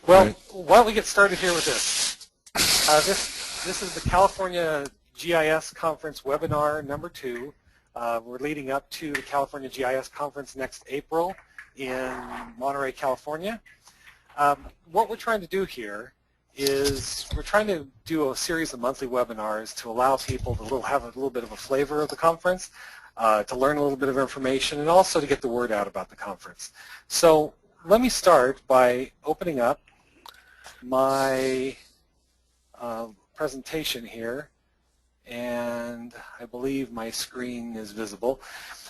Well, right. Why don't we get started here with this? This is the California GIS Conference webinar number 2. We're leading up to the California GIS Conference next April in Monterey, California. What we're trying to do here is we're trying to do a series of monthly webinars to allow people to have a little bit of a flavor of the conference, to learn a little bit of information, and also to get the word out about the conference. So let me start by opening up my presentation here, and I believe my screen is visible.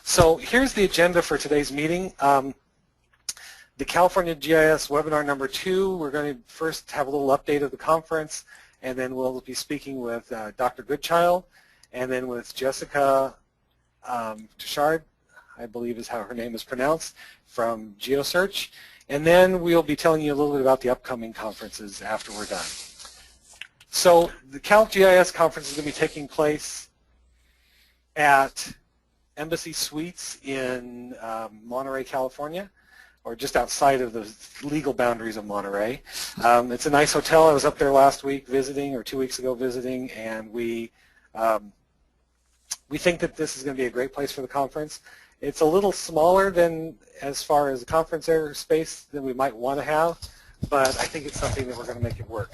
So here's the agenda for today's meeting. The California GIS webinar number 2, we're going to first have a little update of the conference, and then we'll be speaking with Dr. Goodchild, and then with Jessica Touchard, I believe is how her name is pronounced, from Geosearch. And then we'll be telling you a little bit about the upcoming conferences after we're done. So the CalGIS conference is going to be taking place at Embassy Suites in Monterey, California, or just outside of the legal boundaries of Monterey. It's a nice hotel. I was up there last week visiting, or 2 weeks ago visiting, and we think that this is going to be a great place for the conference. It's a little smaller than, as far as the conference area space, than we might want to have, but I think it's something that we're going to make it work.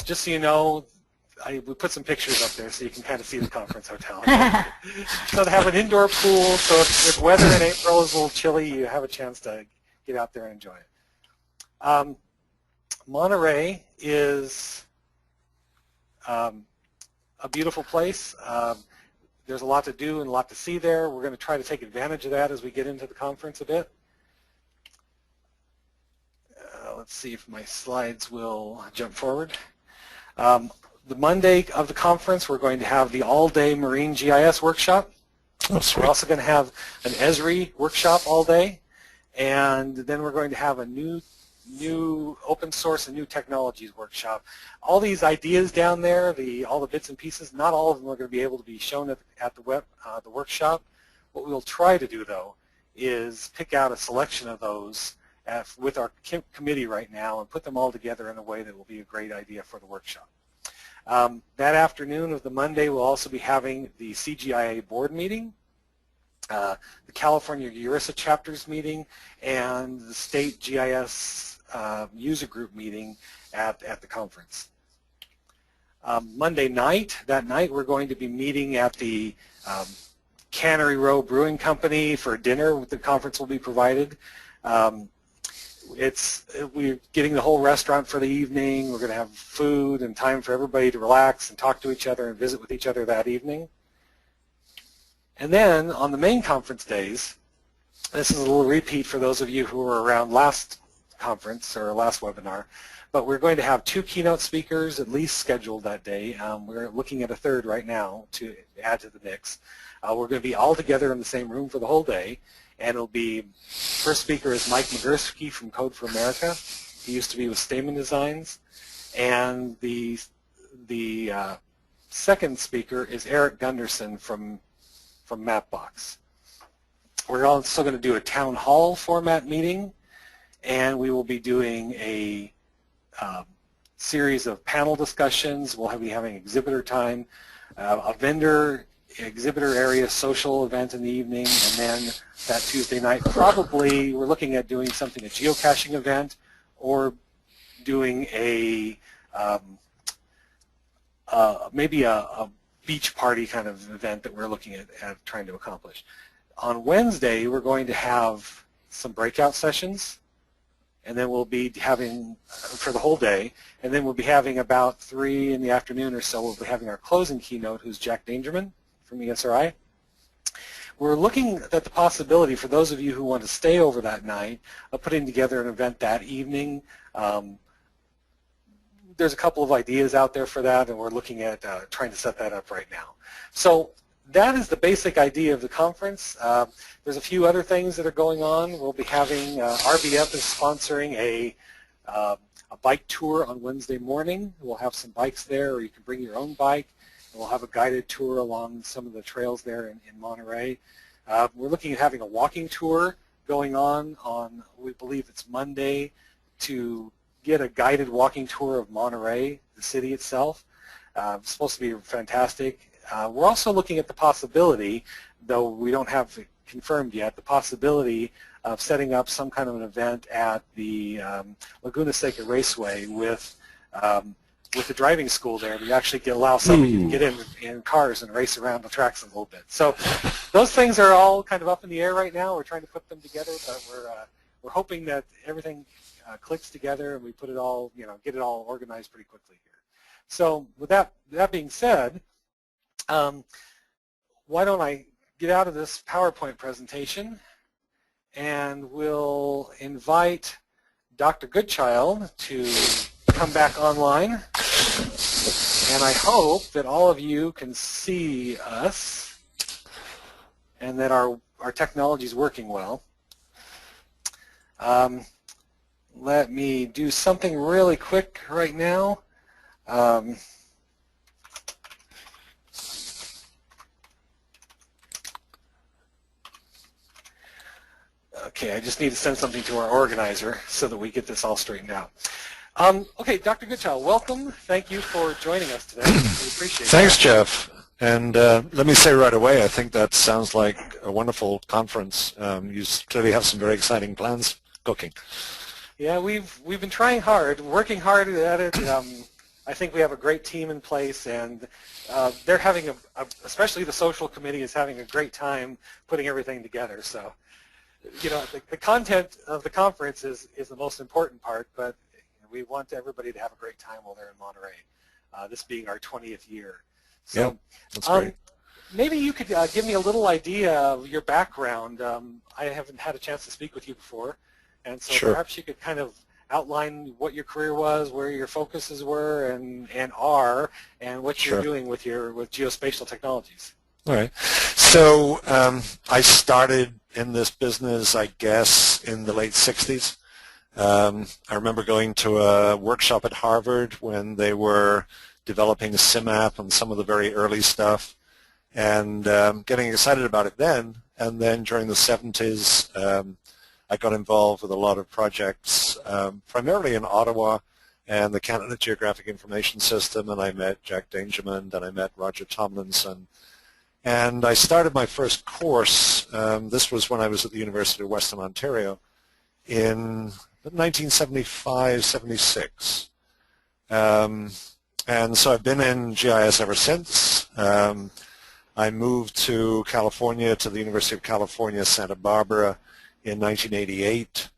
Just so you know, we put some pictures up there so you can kind of see the conference hotel. So they have an indoor pool, so if weather in April is a little chilly, you have a chance to get out there and enjoy it. Monterey is a beautiful place. There's a lot to do and a lot to see there. We're going to try to take advantage of that as we get into the conference a bit. Let's see if my slides will jump forward. The Monday of the conference, we're going to have the all-day Marine GIS workshop. Oh, we're also going to have an Esri workshop all day, and then we're going to have a new open source and new technologies workshop. All these ideas down there, all the bits and pieces, not all of them are going to be able to be shown at the workshop. What we'll try to do, though, is pick out a selection of those with our committee right now and put them all together in a way that will be a great idea for the workshop. That afternoon of the Monday, we'll also be having the CGIA board meeting, the California ERISA chapters meeting, and the state GIS user group meeting at the conference. Monday night, we're going to be meeting at the Cannery Row Brewing Company for dinner. The conference will be provided. We're getting the whole restaurant for the evening. We're going to have food and time for everybody to relax and talk to each other and visit with each other that evening. And then on the main conference days, this is a little repeat for those of you who were around last conference or last webinar, but we're going to have 2 keynote speakers at least scheduled that day. We're looking at a third right now to add to the mix. We're going to be all together in the same room for the whole day, and it'll be, first speaker is Mike Migursky from Code for America. He used to be with Stamen Designs, and the second speaker is Eric Gunderson from Mapbox. We're also going to do a town hall format meeting, and we will be doing a series of panel discussions. We'll be having exhibitor time, a vendor exhibitor area social event in the evening, and then that Tuesday night probably we're looking at doing something, a geocaching event, or doing maybe a beach party kind of event that we're looking at trying to accomplish. On Wednesday, we're going to have some breakout sessions, and then we'll be having, for the whole day, and then we'll be having about 3 in the afternoon or so, we'll be having our closing keynote, who's Jack Dangerman from ESRI. We're looking at the possibility, for those of you who want to stay over that night, of putting together an event that evening. There's a couple of ideas out there for that, and we're looking at trying to set that up right now. So that is the basic idea of the conference. There's a few other things that are going on. We'll be having, RBF is sponsoring a bike tour on Wednesday morning. We'll have some bikes there, or you can bring your own bike. We'll have a guided tour along some of the trails there in Monterey. We're looking at having a walking tour going on we believe it's Monday, to get a guided walking tour of Monterey, the city itself. It's supposed to be fantastic. We're also looking at the possibility, though we don't have it confirmed yet, the possibility of setting up some kind of an event at the Laguna Seca Raceway with the driving school there. We actually allow somebody to get in cars and race around the tracks a little bit. So those things are all kind of up in the air right now. We're trying to put them together, but we're hoping that everything clicks together and we put it all, get it all organized pretty quickly here. So with that being said, why don't I get out of this PowerPoint presentation and we'll invite Dr. Goodchild to come back online. And I hope that all of you can see us and that our technology is working well. Let me do something really quick right now. Okay, I just need to send something to our organizer so that we get this all straightened out. Okay, Dr. Goodchild, welcome. Thank you for joining us today. We appreciate it. Thanks, Jeff. And let me say right away, I think that sounds like a wonderful conference. You clearly have some very exciting plans cooking. Yeah, we've been trying hard, working hard at it. I think we have a great team in place, and they're having especially the social committee is having a great time putting everything together. So, the content of the conference is the most important part, but we want everybody to have a great time while they're in Monterey, this being our 20th year. So, yeah, that's great. Maybe you could give me a little idea of your background. I haven't had a chance to speak with you before, and so Sure. Perhaps you could kind of outline what your career was, where your focuses were and are, and what you're Sure. doing with geospatial technologies. All right. So I started in this business, I guess, in the late 60s. I remember going to a workshop at Harvard when they were developing SIMAP and some of the very early stuff, and getting excited about it then. And then during the 70s, I got involved with a lot of projects, primarily in Ottawa and the Canada Geographic Information System, and I met Jack Dangermond and I met Roger Tomlinson. And I started my first course, this was when I was at the University of Western Ontario, in 1975-76. And so I've been in GIS ever since. I moved to California, to the University of California, Santa Barbara in 1988,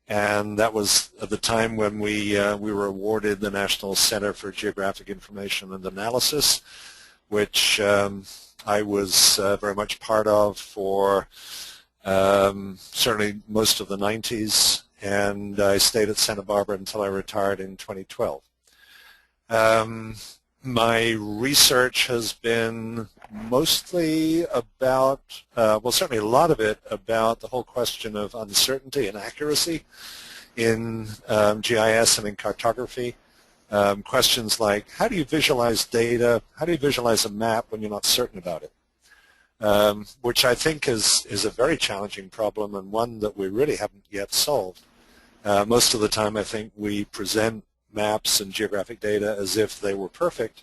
and that was at the time when we were awarded the National Center for Geographic Information and Analysis, which I was very much part of for certainly most of the 90s, and I stayed at Santa Barbara until I retired in 2012. My research has been mostly about, well, certainly a lot of it about the whole question of uncertainty and accuracy in GIS and in cartography. Questions like, how do you visualize data? How do you visualize a map when you're not certain about it? Which I think is a very challenging problem and one that we really haven't yet solved. Most of the time I think we present maps and geographic data as if they were perfect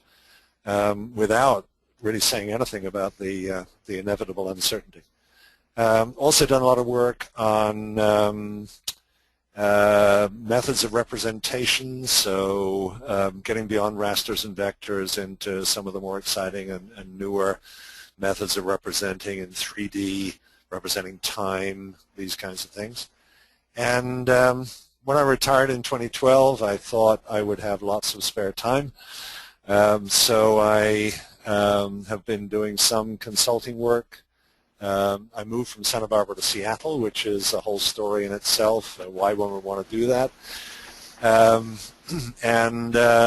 without really saying anything about the inevitable uncertainty. Also done a lot of work on methods of representation, so getting beyond rasters and vectors into some of the more exciting and newer methods of representing in 3D, representing time, these kinds of things. And when I retired in 2012, I thought I would have lots of spare time. So I have been doing some consulting work. I moved from Santa Barbara to Seattle, which is a whole story in itself. Why one would want to do that?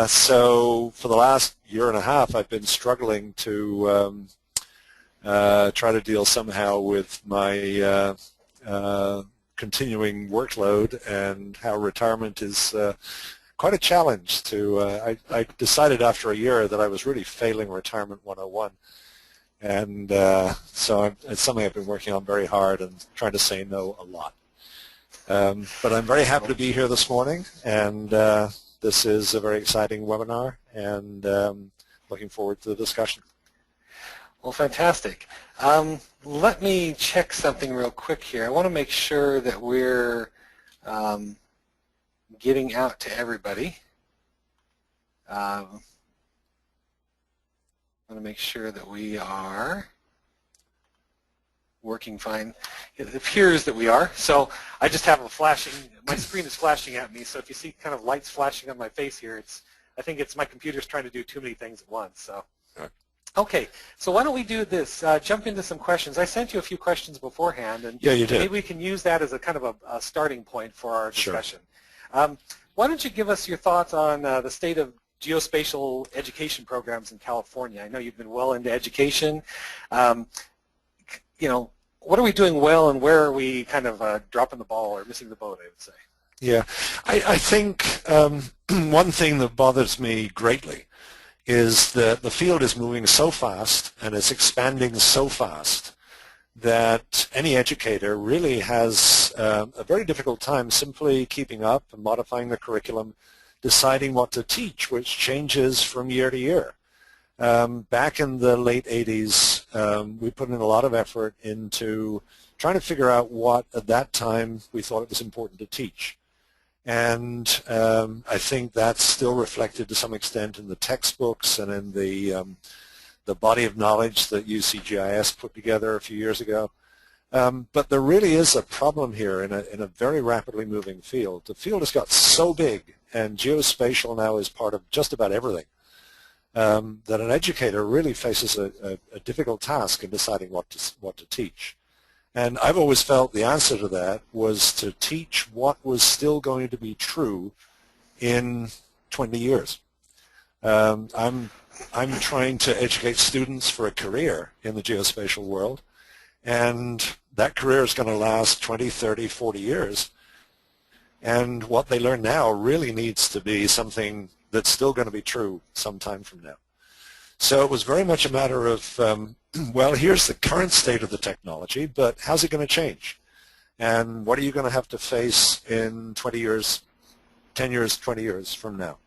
So for the last year and a half, I've been struggling to try to deal somehow with my continuing workload and how retirement is quite a challenge to, I decided after a year that I was really failing Retirement 101. And so it's something I've been working on very hard and trying to say no a lot. But I'm very happy to be here this morning, and this is a very exciting webinar, and looking forward to the discussion. Well, fantastic. Let me check something real quick here. I want to make sure that we're getting out to everybody. I want to make sure that we are working fine. It appears that we are. So I just have a flashing, my screen is flashing at me, so if you see kind of lights flashing on my face here, I think it's my computer's trying to do too many things at once. So. Okay, so why don't we do this, jump into some questions. I sent you a few questions beforehand, and yeah, you did. Maybe we can use that as a kind of a starting point for our discussion. Sure. Why don't you give us your thoughts on the state of geospatial education programs in California? I know you've been well into education. You know, what are we doing well, and where are we kind of dropping the ball or missing the boat, I would say? Yeah, I think one thing that bothers me greatly is that the field is moving so fast and it's expanding so fast that any educator really has a very difficult time simply keeping up and modifying the curriculum, deciding what to teach, which changes from year to year. Back in the late 80s, we put in a lot of effort into trying to figure out what, at that time, we thought it was important to teach. And I think that's still reflected to some extent in the textbooks and in the body of knowledge that UCGIS put together a few years ago. But there really is a problem here in a very rapidly moving field. The field has got so big, and geospatial now is part of just about everything, that an educator really faces a difficult task in deciding what to teach. And I've always felt the answer to that was to teach what was still going to be true in 20 years. I'm trying to educate students for a career in the geospatial world, and that career is going to last 20, 30, 40 years. And what they learn now really needs to be something that's still going to be true sometime from now. So it was very much a matter of, well, here's the current state of the technology, but how's it going to change? And what are you going to have to face in 20 years, 10 years, 20 years from now?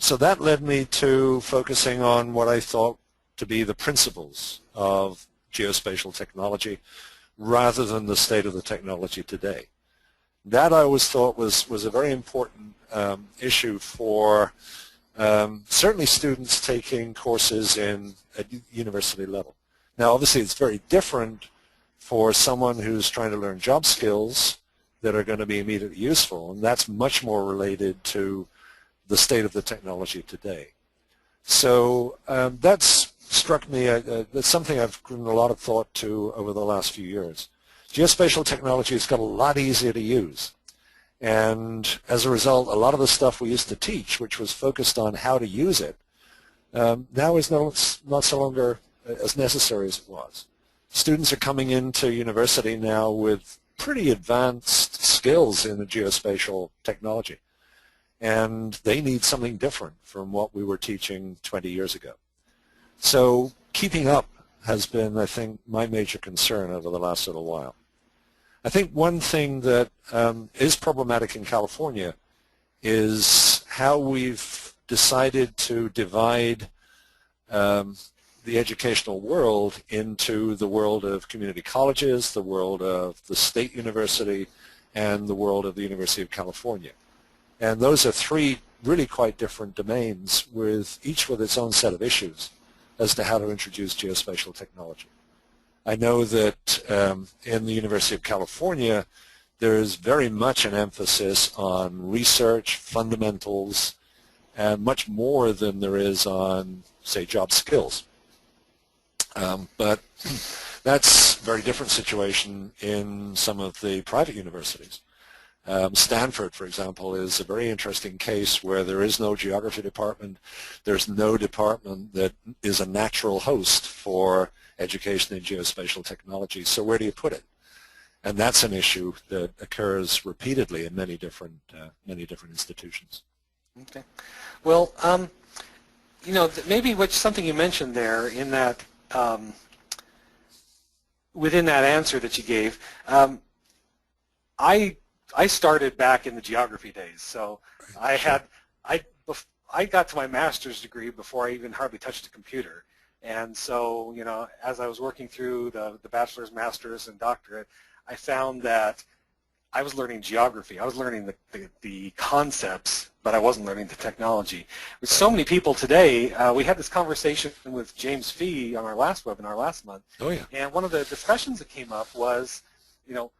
So that led me to focusing on what I thought to be the principles of geospatial technology rather than the state of the technology today. That I always thought was a very important issue for certainly students taking courses at university level. Now obviously it's very different for someone who's trying to learn job skills that are going to be immediately useful, and that's much more related to the state of the technology today. So that's struck me, that's something I've given a lot of thought to over the last few years. Geospatial technology has got a lot easier to use. And as a result, a lot of the stuff we used to teach, which was focused on how to use it, now is not so longer as necessary as it was. Students are coming into university now with pretty advanced skills in the geospatial technology, and they need something different from what we were teaching 20 years ago. So keeping up has been, I think, my major concern over the last little while. I think one thing that is problematic in California is how we've decided to divide the educational world into the world of community colleges, the world of the state university, and the world of the University of California. And those are three really quite different domains, with each with its own set of issues as to how to introduce geospatial technology. I know that in the University of California, there's very much an emphasis on research, fundamentals, and much more than there is on, say, job skills. But that's a very different situation in some of the private universities. Stanford, for example, is a very interesting case where there is no geography department. There's no department that is a natural host for education in geospatial technology. So where do you put it? And that's an issue that occurs repeatedly in many different institutions. Okay. Well, you know, maybe something you mentioned there in that within that answer that you gave. I started back in the geography days, so I got to my master's degree before I even hardly touched a computer. And so, you know, as I was working through the bachelor's, master's, and doctorate, I found that I was learning geography. I was learning the concepts, but I wasn't learning the technology. With so many people today, we had this conversation with James Fee on our last webinar last month. Oh, yeah. And one of the discussions that came up was, you know,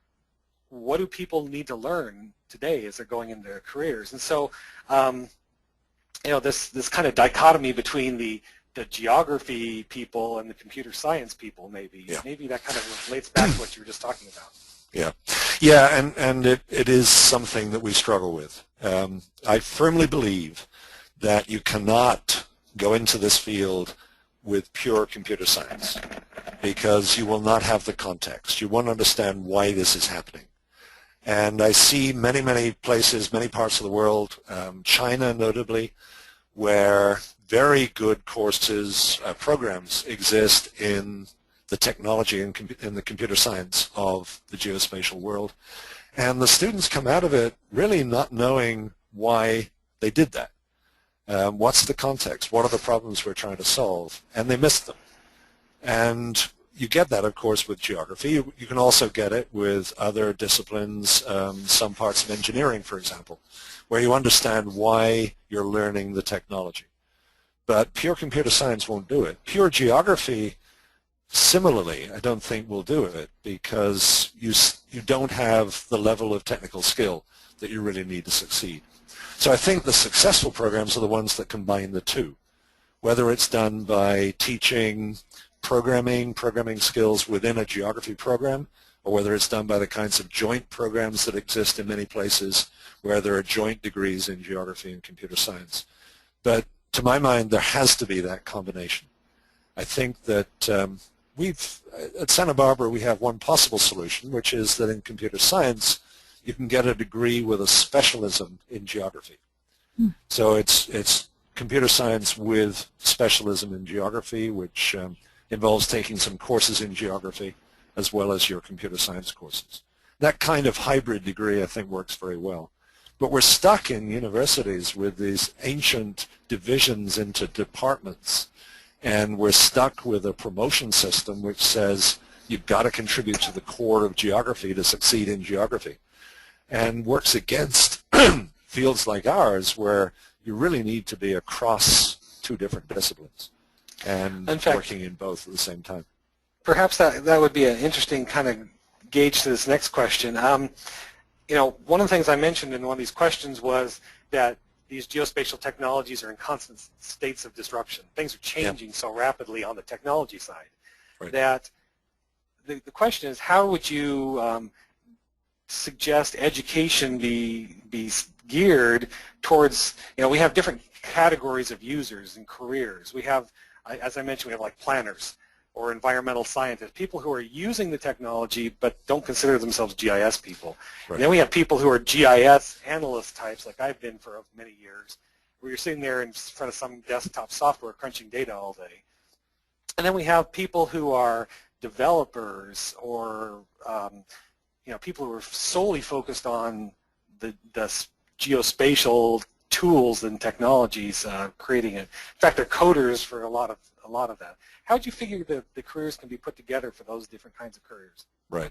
what do people need to learn today as they're going into their careers? And so, you know, this kind of dichotomy between the geography people and the computer science people, maybe that kind of relates back to what you were just talking about. Yeah, and it is something that we struggle with. I firmly believe that you cannot go into this field with pure computer science because you will not have the context. You won't understand why this is happening. And I see many, many places, many parts of the world, China notably, where very good courses, programs exist in the technology and in the computer science of the geospatial world. And the students come out of it really not knowing why they did that. What's the context? What are the problems we're trying to solve? And they miss them. And you get that, of course, with geography. You can also get it with other disciplines, some parts of engineering, for example, where you understand why you're learning the technology. But pure computer science won't do it. Pure geography, similarly, I don't think will do it because you don't have the level of technical skill that you really need to succeed. So I think the successful programs are the ones that combine the two, whether it's done by teaching programming skills within a geography program, or whether it's done by the kinds of joint programs that exist in many places where there are joint degrees in geography and computer science. But to my mind, there has to be that combination. I think that at Santa Barbara we have one possible solution, which is that in computer science you can get a degree with a specialism in geography. So it's computer science with specialism in geography, which involves taking some courses in geography as well as your computer science courses. That kind of hybrid degree I think works very well. But we're stuck in universities with these ancient divisions into departments, and we're stuck with a promotion system which says you've got to contribute to the core of geography to succeed in geography, and works against fields like ours where you really need to be across two different disciplines and in fact, working in both at the same time. Perhaps that would be an interesting kind of gauge to this next question. You know, one of the things I mentioned in one of these questions was that these geospatial technologies are in constant states of disruption. Things are changing so rapidly on the technology side that the question is, how would you suggest education be geared towards, you know, we have different categories of users and careers. We have, as I mentioned, we have like planners or environmental scientists, people who are using the technology but don't consider themselves GIS people. And then we have people who are GIS analyst types, like I've been for many years, where you're sitting there in front of some desktop software crunching data all day. And then we have people who are developers or you know, people who are solely focused on the geospatial tools and technologies, creating it. In fact, they're coders for a lot of that. How do you figure the careers can be put together for those different kinds of careers? Right.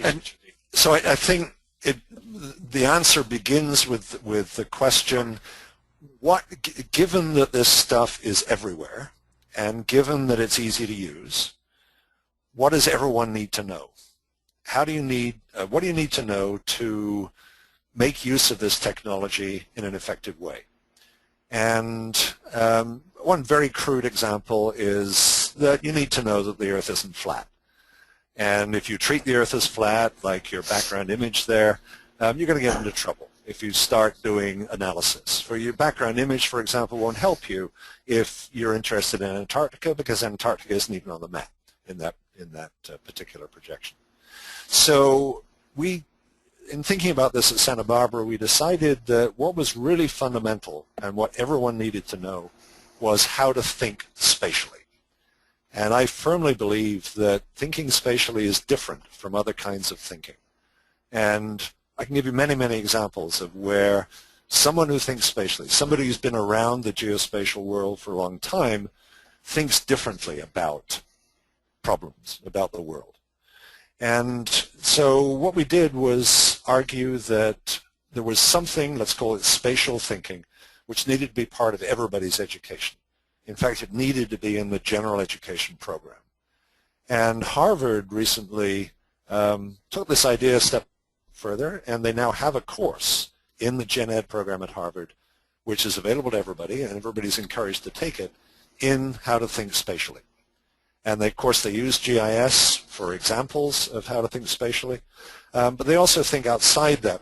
And so I think the answer begins with the question, given that this stuff is everywhere and given that it's easy to use, what does everyone need to know? What do you need to know to make use of this technology in an effective way? And one very crude example is that you need to know that the Earth isn't flat. And if you treat the Earth as flat, like your background image there, you're going to get into trouble if you start doing analysis. For your background image, for example, won't help you if you're interested in Antarctica, because Antarctica isn't even on the map in that particular projection. So in thinking about this at Santa Barbara, we decided that what was really fundamental and what everyone needed to know was how to think spatially. And I firmly believe that thinking spatially is different from other kinds of thinking. And I can give you many, many examples of where someone who thinks spatially, somebody who's been around the geospatial world for a long time, thinks differently about problems, about the world. And so what we did was argue that there was something, let's call it spatial thinking, which needed to be part of everybody's education. In fact, it needed to be in the general education program. And Harvard recently took this idea a step further, and they now have a course in the Gen Ed program at Harvard, which is available to everybody, and everybody's encouraged to take it, in how to think spatially. And they, of course, they use GIS for examples of how to think spatially, but they also think outside that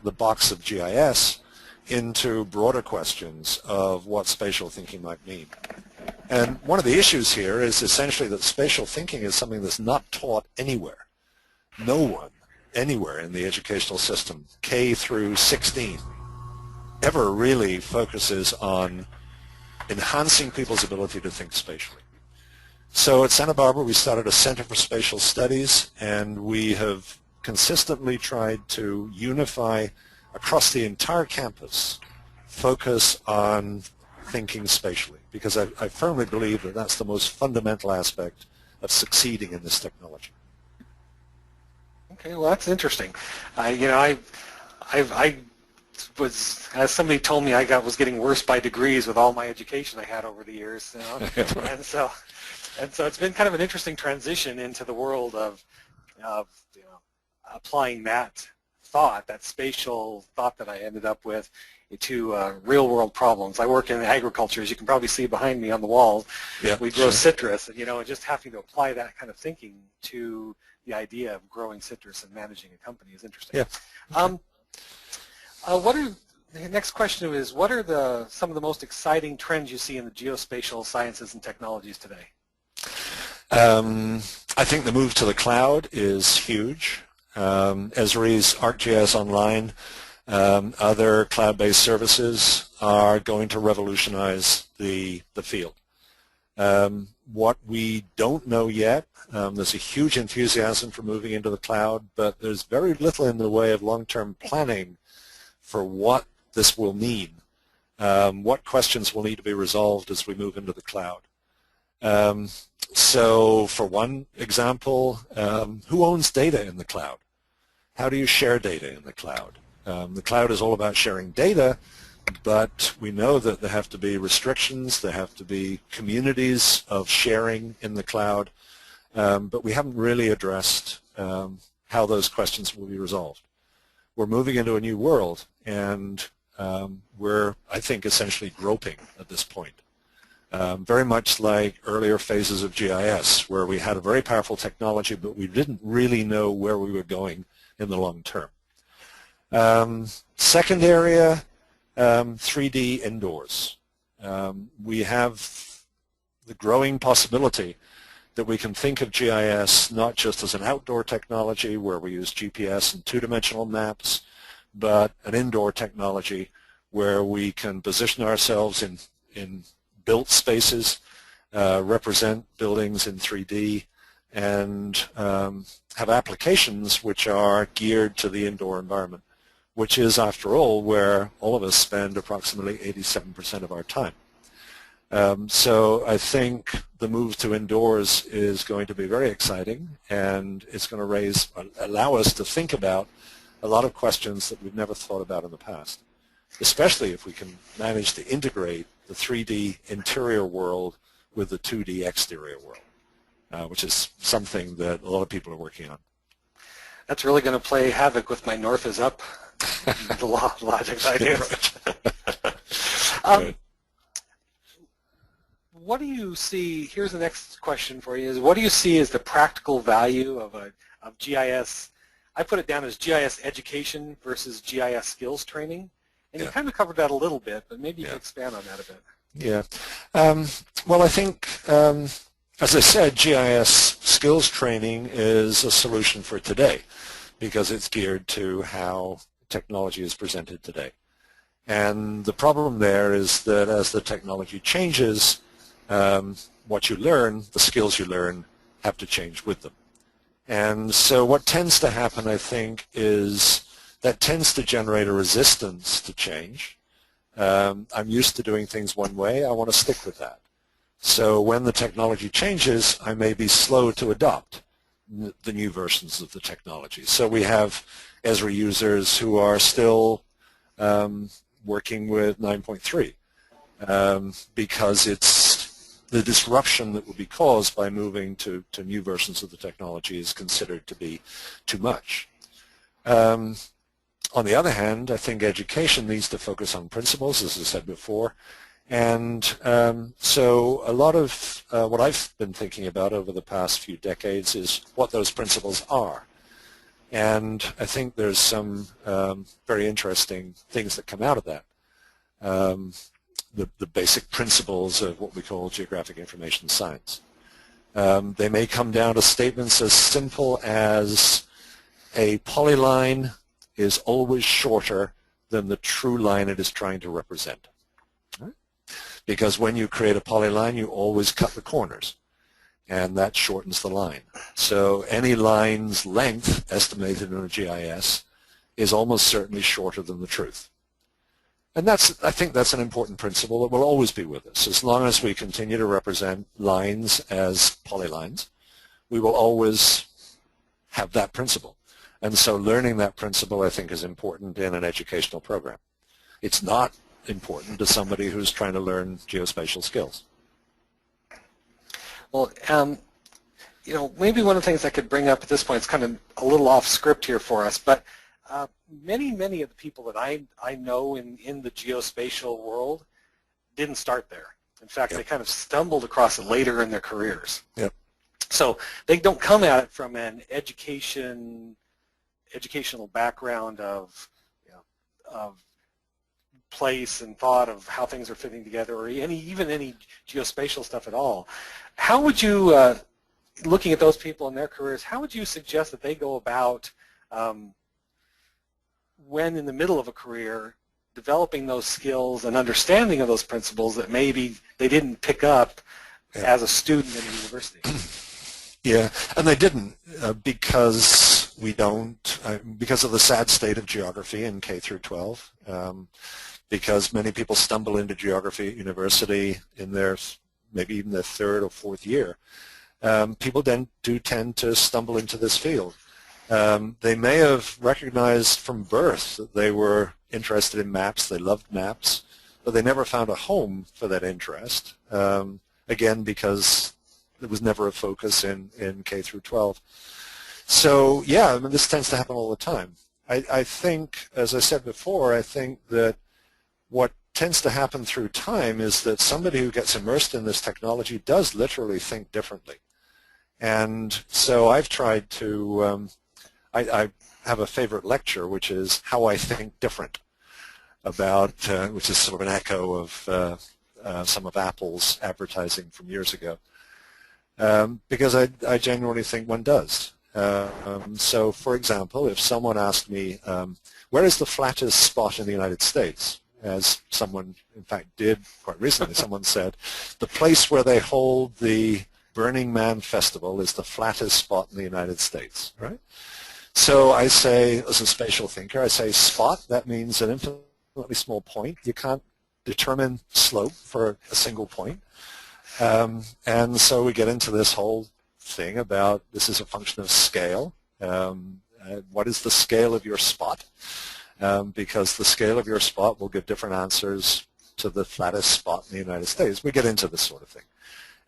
the box of GIS into broader questions of what spatial thinking might mean. And one of the issues here is essentially that spatial thinking is something that's not taught anywhere. No one anywhere in the educational system, K through 16, ever really focuses on enhancing people's ability to think spatially. So at Santa Barbara, we started a Center for Spatial Studies, and we have consistently tried to unify across the entire campus, focus on thinking spatially, because I firmly believe that that's the most fundamental aspect of succeeding in this technology. Okay, well, that's interesting. I was, as somebody told me, I was getting worse by degrees with all my education I had over the years, you know? and so it's been kind of an interesting transition into the world of applying that thought, that spatial thought that I ended up with, to real-world problems. I work in agriculture, as you can probably see behind me on the wall. Yep, we grow citrus, and just having to apply that kind of thinking to the idea of growing citrus and managing a company is interesting. Yeah. The next question is, what are some of the most exciting trends you see in the geospatial sciences and technologies today? I think the move to the cloud is huge. Esri's ArcGIS Online, other cloud-based services are going to revolutionize the field. What we don't know yet, there's a huge enthusiasm for moving into the cloud, but there's very little in the way of long-term planning for what this will mean, what questions will need to be resolved as we move into the cloud. So for one example, who owns data in the cloud? How do you share data in the cloud? The cloud is all about sharing data, but we know that there have to be restrictions, there have to be communities of sharing in the cloud, but we haven't really addressed how those questions will be resolved. We're moving into a new world, and we're, I think, essentially groping at this point. Very much like earlier phases of GIS, where we had a very powerful technology, but we didn't really know where we were going in the long term. Second area, 3D indoors. We have the growing possibility that we can think of GIS not just as an outdoor technology where we use GPS and two-dimensional maps, but an indoor technology where we can position ourselves in built spaces, represent buildings in 3D, and have applications which are geared to the indoor environment, which is, after all, where all of us spend approximately 87% of our time. So I think the move to indoors is going to be very exciting, and it's going to allow us to think about a lot of questions that we've never thought about in the past, especially if we can manage to integrate the 3D interior world with the 2D exterior world, which is something that a lot of people are working on. That's really going to play havoc with my north is up the logic ideas. What do you see, here's the next question for you, is what do you see as the practical value of GIS? I put it down as GIS education versus GIS skills training. And you kind of covered that a little bit, but maybe you can expand on that a bit. Yeah. Well, I think, as I said, GIS skills training is a solution for today because it's geared to how technology is presented today. And the problem there is that as the technology changes, what you learn, the skills you learn, have to change with them. And so what tends to happen, I think, is that tends to generate a resistance to change. I'm used to doing things one way. I want to stick with that. So when the technology changes, I may be slow to adopt the new versions of the technology. So we have Esri users who are still working with 9.3 because it's the disruption that will be caused by moving to new versions of the technology is considered to be too much. On the other hand, I think education needs to focus on principles, as I said before, and so a lot of what I've been thinking about over the past few decades is what those principles are. And I think there's some very interesting things that come out of that. The basic principles of what we call geographic information science. They may come down to statements as simple as a polyline is always shorter than the true line it is trying to represent. Right? Because when you create a polyline, you always cut the corners, and that shortens the line. So any line's length estimated in a GIS is almost certainly shorter than the truth. And I think that's an important principle that will always be with us. As long as we continue to represent lines as polylines, we will always have that principle. And so learning that principle, I think, is important in an educational program. It's not important to somebody who's trying to learn geospatial skills. Well, you know, maybe one of the things I could bring up at this point is kind of a little off script here for us, but many of the people that I know in the geospatial world didn't start there. In fact, Yep. they kind of stumbled across it later in their careers. Yep. So they don't come at it from an educational background of, you know, of place and thought of how things are fitting together, or even any geospatial stuff at all. How would you, looking at those people and their careers, how would you suggest that they go about when in the middle of a career developing those skills and understanding of those principles that maybe they didn't pick up as a student in a university? Yeah, and they didn't because we don't, because of the sad state of geography in K through 12, because many people stumble into geography at university in maybe even their third or fourth year. People then do tend to stumble into this field. They may have recognized from birth that they were interested in maps, they loved maps, but they never found a home for that interest, again because there was never a focus in K through 12. So yeah, I mean, this tends to happen all the time. I think, as I said before, I think that what tends to happen through time is that somebody who gets immersed in this technology does literally think differently. And so I've tried to, I have a favorite lecture, which is How I Think Different, about, which is sort of an echo of some of Apple's advertising from years ago, because I genuinely think one does. So, for example, if someone asked me, where is the flattest spot in the United States? As someone, in fact, did quite recently, someone said, the place where they hold the Burning Man Festival is the flattest spot in the United States, right? So I say, as a spatial thinker, I say spot, that means an infinitely small point. You can't determine slope for a single point. And so we get into this whole thing about this is a function of scale. What is the scale of your spot? Because the scale of your spot will give different answers to the flattest spot in the United States. We get into this sort of thing.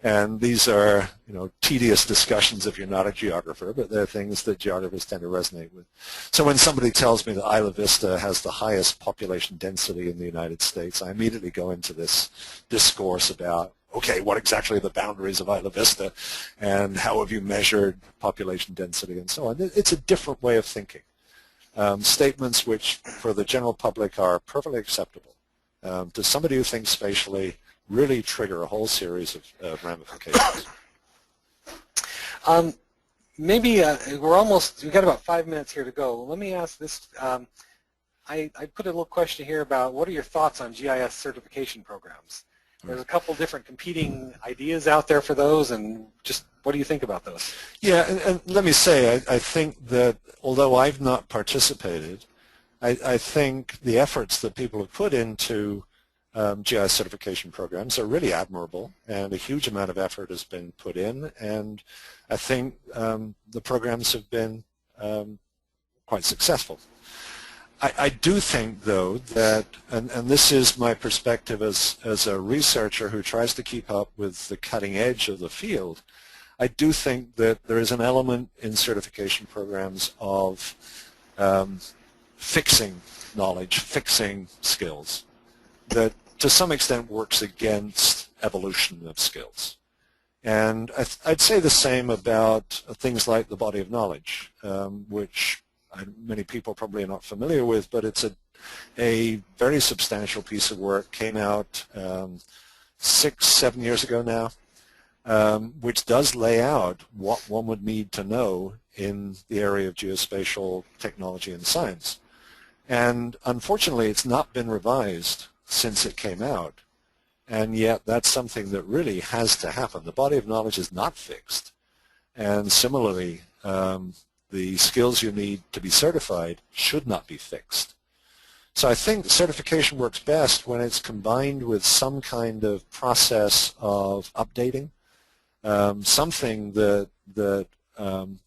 And these are, you know, tedious discussions if you're not a geographer, but they're things that geographers tend to resonate with. So when somebody tells me that Isla Vista has the highest population density in the United States, I immediately go into this discourse about, okay, what exactly are the boundaries of Isla Vista, and how have you measured population density, and so on. It's a different way of thinking. Statements which, for the general public, are perfectly acceptable. To somebody who thinks spatially, really trigger a whole series of ramifications. Maybe we've got about 5 minutes here to go. Let me ask this. I put a little question here about what are your thoughts on GIS certification programs? There's a couple different competing ideas out there for those, and just what do you think about those? Yeah, and let me say, I think that although I've not participated, I think I think the efforts that people have put into GIS certification programs are really admirable, and a huge amount of effort has been put in, and I think the programs have been quite successful. I do think, though, that, and this is my perspective as a researcher who tries to keep up with the cutting edge of the field, I do think that there is an element in certification programs of fixing knowledge, fixing skills, that to some extent works against evolution of skills. And I'd say the same about things like the body of knowledge, which many people probably are not familiar with, but it's a very substantial piece of work, came out 6-7 years ago now, which does lay out what one would need to know in the area of geospatial technology and science. And unfortunately, it's not been revised since it came out, and yet that's something that really has to happen. The body of knowledge is not fixed, and similarly, the skills you need to be certified should not be fixed. So I think certification works best when it's combined with some kind of process of updating, something that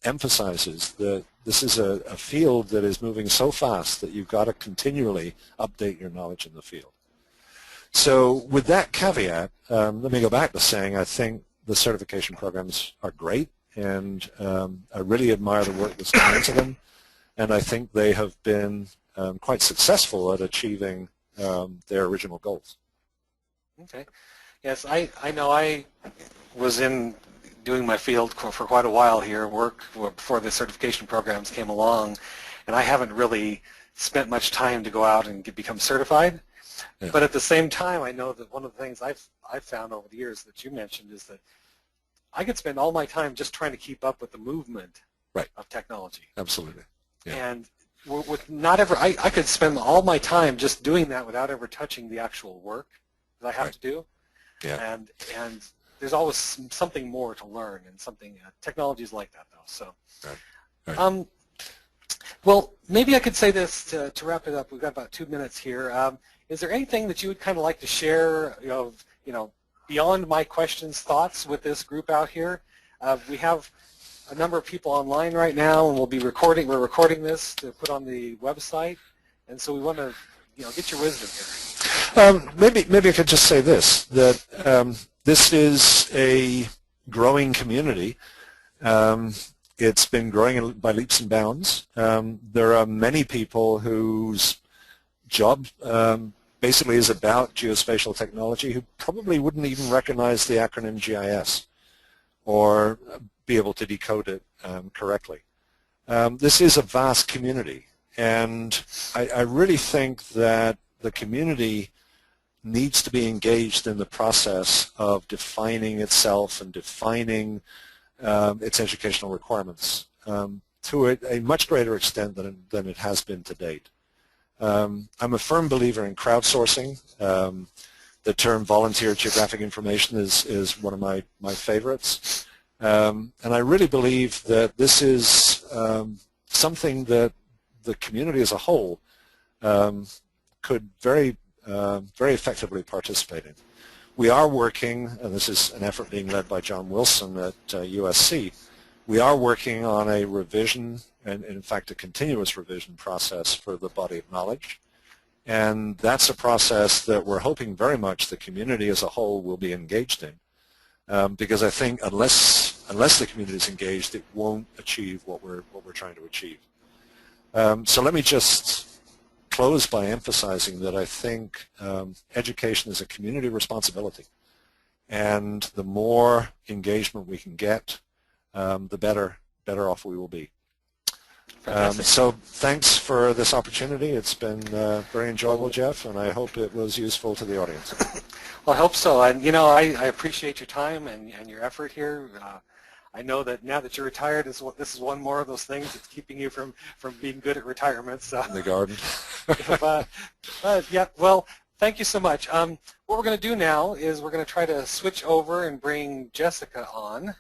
emphasizes that this is a field that is moving so fast that you've got to continually update your knowledge in the field. So with that caveat, let me go back to saying I think the certification programs are great, and I really admire the work that's gone into them, and I think they have been quite successful at achieving their original goals. Okay. Yes, I know I was in doing my field for quite a while here, work before the certification programs came along, and I haven't really spent much time to go out and become certified. Yeah. But at the same time, I know that one of the things I've found over the years that you mentioned is that I could spend all my time just trying to keep up with the movement of technology. Absolutely. Yeah. And with not ever, I could spend all my time just doing that without ever touching the actual work that I have to do. Yeah. And there's always something more to learn, and something technology is like that, though. So, right. Well, maybe I could say this to wrap it up. We've got about 2 minutes here. Is there anything that you would kind of like to share, beyond my questions, thoughts with this group out here? We have a number of people online right now, and we're recording this to put on the website, and so we want to get your wisdom here. Maybe I could just say this, that this is a growing community. It's been growing by leaps and bounds. There are many people whose job basically is about geospatial technology who probably wouldn't even recognize the acronym GIS or be able to decode it correctly. This is a vast community, and I really think that the community needs to be engaged in the process of defining itself and defining its educational requirements to a much greater extent than it has been to date. I'm a firm believer in crowdsourcing. The term volunteer geographic information is one of my favorites. And I really believe that this is something that the community as a whole could very effectively participate in. We are working, and this is an effort being led by John Wilson at USC, we are working on a revision, and in fact a continuous revision process for the body of knowledge. And that's a process that we're hoping very much the community as a whole will be engaged in. Because I think unless the community is engaged, it won't achieve what we're trying to achieve. So let me just close by emphasizing that I think education is a community responsibility, and the more engagement we can get, the better off we will be. So thanks for this opportunity. It's been very enjoyable, Jeff, and I hope it was useful to the audience. Well, I hope so, and I appreciate your time and your effort here. I know that now that you're retired, this is one more of those things that's keeping you from being good at retirement. So. In the garden. Yeah, well, thank you so much. What we're going to do now is we're going to try to switch over and bring Jessica on.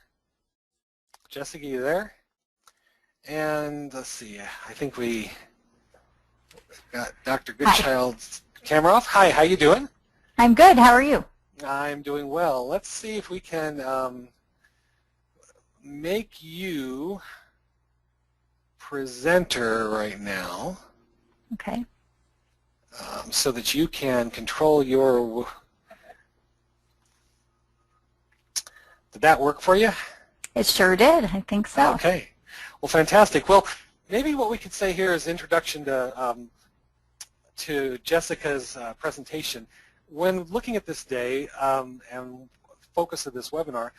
Jessica, you there? And let's see, I think we Got Dr. Goodchild's camera off. Hi, how you doing? I'm good. How are you? I'm doing well. Let's see if we can make you presenter right now. Okay. So that you can control your... Did that work for you? It sure did. I think so. Okay. Well, fantastic. Well, maybe what we could say here is introduction to Jessica's presentation. When looking at this day and focus of this webinar,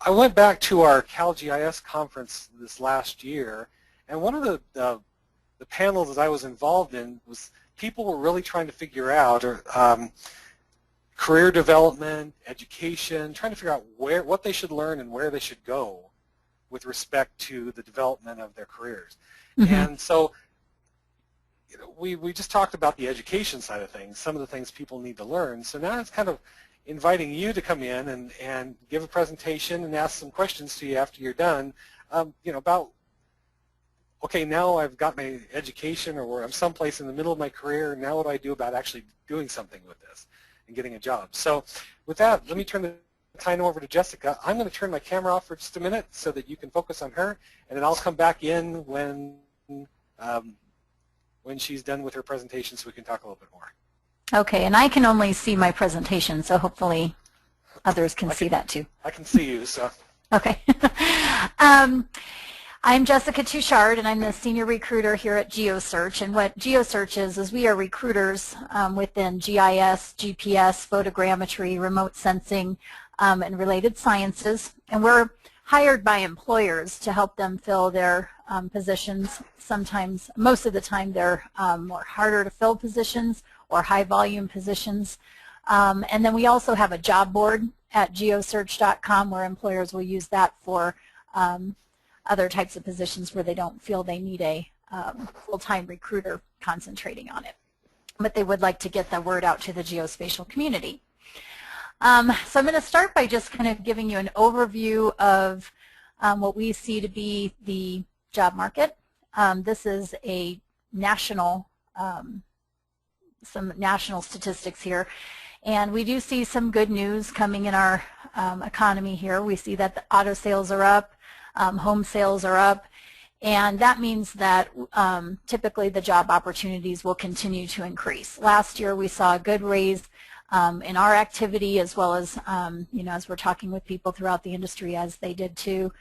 I went back to our CalGIS conference this last year, and one of the panels that I was involved in was people were really trying to figure out career development, education, trying to figure out what they should learn and where they should go with respect to the development of their careers. Mm-hmm. And so we just talked about the education side of things, some of the things people need to learn. So now it's kind of inviting you to come in and give a presentation and ask some questions to you after you're done, about, okay, now I've got my education, or I'm someplace in the middle of my career, now what do I do about actually doing something with this and getting a job? So with that, let me turn the time over to Jessica. I'm going to turn my camera off for just a minute so that you can focus on her, and then I'll come back in when she's done with her presentation so we can talk a little bit more. Okay, and I can only see my presentation, so hopefully others can see that too. I can see you, so. Okay. I'm Jessica Touchard, and I'm the senior recruiter here at Geosearch. And what Geosearch is we are recruiters within GIS, GPS, photogrammetry, remote sensing, and related sciences. And we're hired by employers to help them fill their positions. Sometimes, most of the time, they're more harder to fill positions or high volume positions. And then we also have a job board at geosearch.com where employers will use that for other types of positions where they don't feel they need a full-time recruiter concentrating on it. But they would like to get the word out to the geospatial community. So I'm going to start by just kind of giving you an overview of what we see to be the job market. This is a national, some national statistics here. And we do see some good news coming in our economy here. We see that the auto sales are up, home sales are up, and that means that typically the job opportunities will continue to increase. Last year we saw a good raise in our activity, as well as as we're talking with people throughout the industry, as they did too.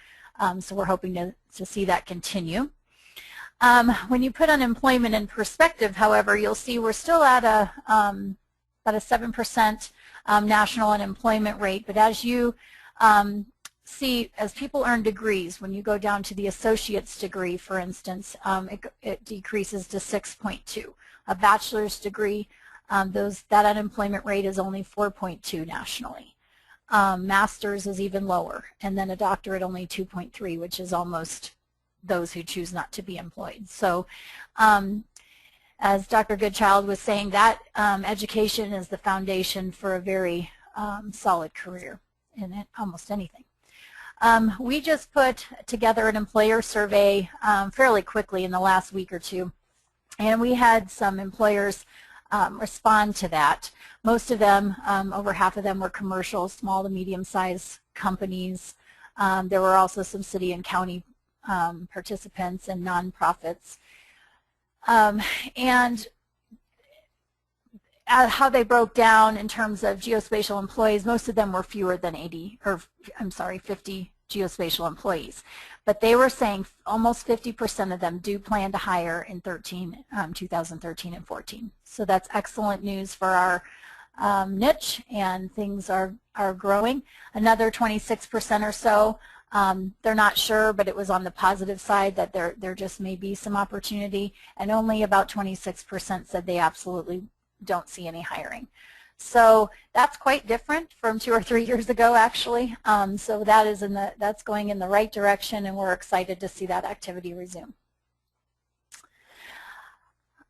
So we're hoping to see that continue. When you put unemployment in perspective, however, you'll see we're still at about a 7% national unemployment rate. But as you see, as people earn degrees, when you go down to the associate's degree, for instance, it decreases to 6.2. A bachelor's degree, that unemployment rate is only 4.2 nationally. Master's is even lower, and then a doctorate only 2.3, which is almost those who choose not to be employed. So as Dr. Goodchild was saying, that education is the foundation for a very solid career in almost anything. We just put together an employer survey fairly quickly in the last week or two, and we had some employers respond to that. Most of them, over half of them, were commercial, small to medium-sized companies. There were also some city and county participants and nonprofits. And how they broke down in terms of geospatial employees, most of them were fewer than 50 geospatial employees. But they were saying almost 50% of them do plan to hire in 2013 and 14. So that's excellent news for our niche, and things are growing. Another 26% or so, they're not sure, but it was on the positive side that there just may be some opportunity, and only about 26% said they absolutely don't see any hiring. So that's quite different from 2 or 3 years ago, actually. So that's going in the right direction, and we're excited to see that activity resume.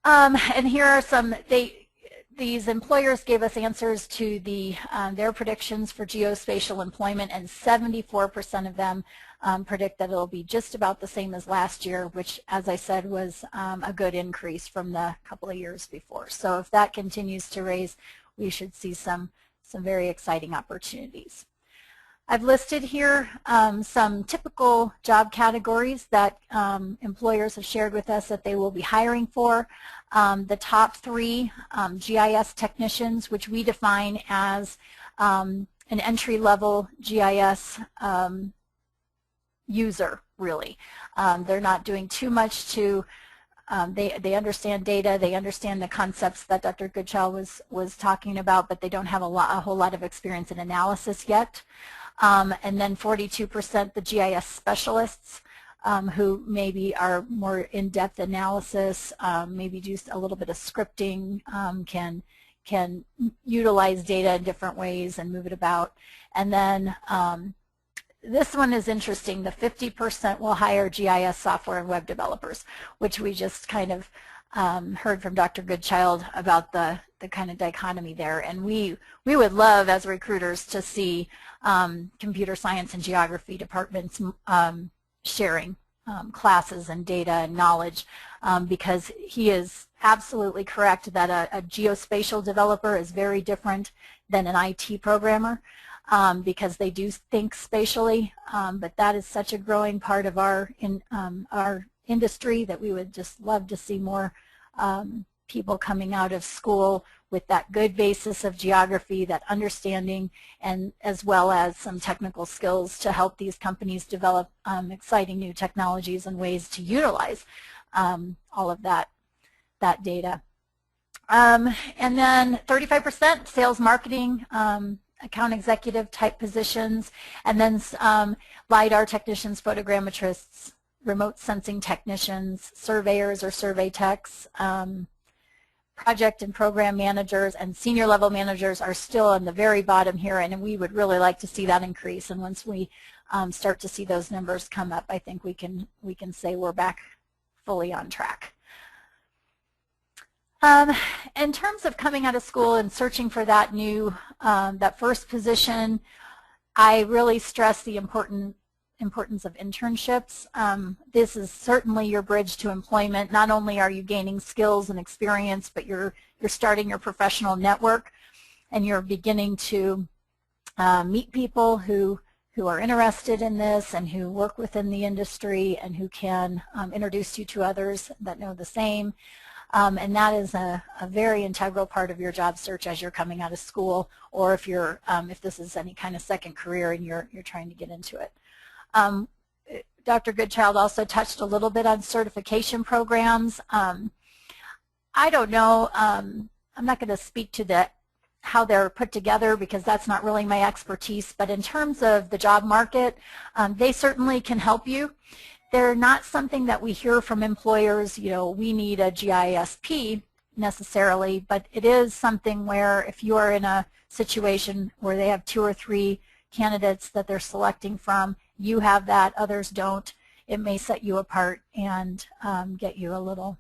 And here are some, these employers gave us answers to their predictions for geospatial employment, and 74% of them predict that it'll be just about the same as last year, which, as I said, was a good increase from the couple of years before. So if that continues to raise, we should see some very exciting opportunities. I've listed here some typical job categories that employers have shared with us that they will be hiring for. The top 3, GIS technicians, which we define as an entry-level GIS user, really. They're not doing too much to, they understand data, they understand the concepts that Dr. Goodchild was talking about, but they don't have a whole lot of experience in analysis yet. And then 42% the GIS specialists who maybe are more in-depth analysis, maybe do a little bit of scripting, can utilize data in different ways and move it about. And then this one is interesting. The 50% will hire GIS software and web developers, which we just kind of heard from Dr. Goodchild about the kind of dichotomy there. And we would love, as recruiters, to see computer science and geography departments sharing classes and data and knowledge, because he is absolutely correct that a geospatial developer is very different than an IT programmer, because they do think spatially, but that is such a growing part of our industry that we would just love to see more people coming out of school with that good basis of geography, that understanding, and as well as some technical skills to help these companies develop exciting new technologies and ways to utilize all of that data. And then 35% sales, marketing, account executive type positions, and then LiDAR technicians, photogrammetrists, remote sensing technicians, surveyors or survey techs, project and program managers, and senior level managers are still on the very bottom here, and we would really like to see that increase. And once we start to see those numbers come up, I think we can say we're back fully on track. In terms of coming out of school and searching for that that first position, I really stress the importance of internships. This is certainly your bridge to employment. Not only are you gaining skills and experience, but you're starting your professional network, and you're beginning to meet people who are interested in this and who work within the industry and who can introduce you to others that know the same. And that is a very integral part of your job search as you're coming out of school, or if this is any kind of second career and you're trying to get into it. Dr. Goodchild also touched a little bit on certification programs. I don't know, I'm not going to speak to how they're put together because that's not really my expertise, but in terms of the job market, they certainly can help you. They're not something that we hear from employers, we need a GISP necessarily, but it is something where if you are in a situation where they have 2 or 3 candidates that they're selecting from, you have that, others don't, it may set you apart and give you a little